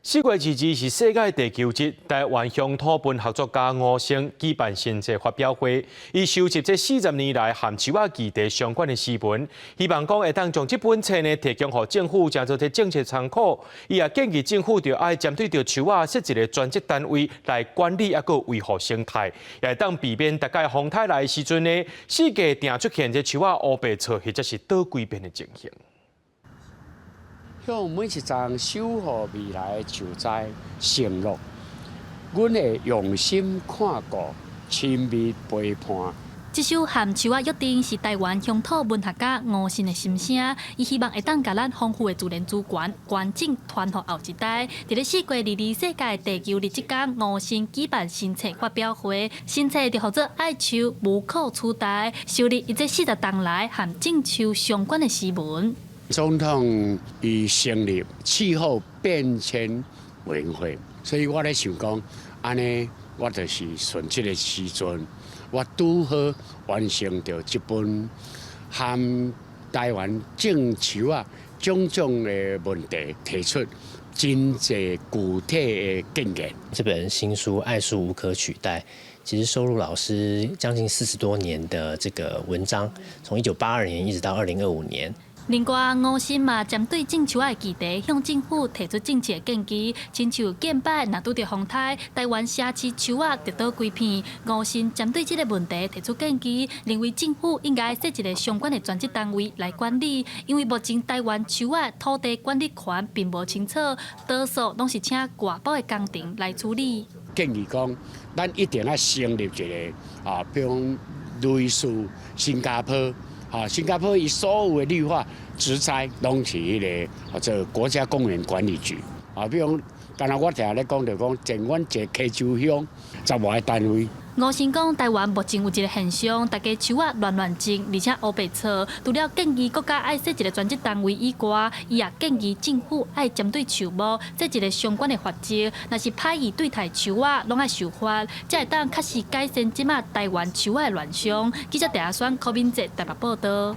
4月22是世界地球日，台湾乡土文学作家吴声举办新册发表会，伊收集这40年来含树仔议题相关的诗文，希望讲会当将这本册呢提供给政府，当做政策参考。伊也建议政府着爱针对着树仔设一个专职单位来管理，还个维护生态，也会当避免大概风台来的时阵呢，世界定出现这树仔乌白草或者是倒规边的情形。向每一桩守护未来的树栽承诺，阮会用心看顾、亲密陪伴。这首含树仔约定是台湾乡土文学家吴声的心声，伊希望会当甲咱丰富的自然资源完整传予后一代。伫咧4月22世界地球日即天，吴声举办新册发表会，新册就号做《爱树无可取代》，收录伊这40档来含种树相关的诗文。总统伊成立气候变迁委员会，所以我咧想讲，安尼我就是顺这个时阵，我拄好完成着这本含台湾种树啊种种的问题提出真济具体的建言。这本新书《爱树无可取代》，其实收录老师将近40多年的这个文章，从1982年一直到2025年。另外，吴声嘛针对种树仔的议题，向政府提出政策建议，亲像近摆若拄着风台，台湾城市树仔跌倒规片。吴声针对这个问题提出建议，认为政府应该设一个相关的专职单位来管理，因为目前台湾树仔土地管理权并无清楚，多数拢是请外包的工程来处理。建议讲，咱一定要成立一个比如类似新加坡。新加坡伊所有的绿化植栽拢是迄个做国家公园管理局比如刚才我听咧讲着讲，前阮一个溪州乡10外个单位。吴声讲，台湾目前有一个现象，大家树仔乱种，而且乌白草。除了建议国家爱设一个专职单位以外，伊也建议政府爱针对树木设一个相关的法则，若是歹意对待树仔，拢爱受罚，才会当确实改善即马台湾树仔的乱象。记者戴亚选柯敏哲台北报道。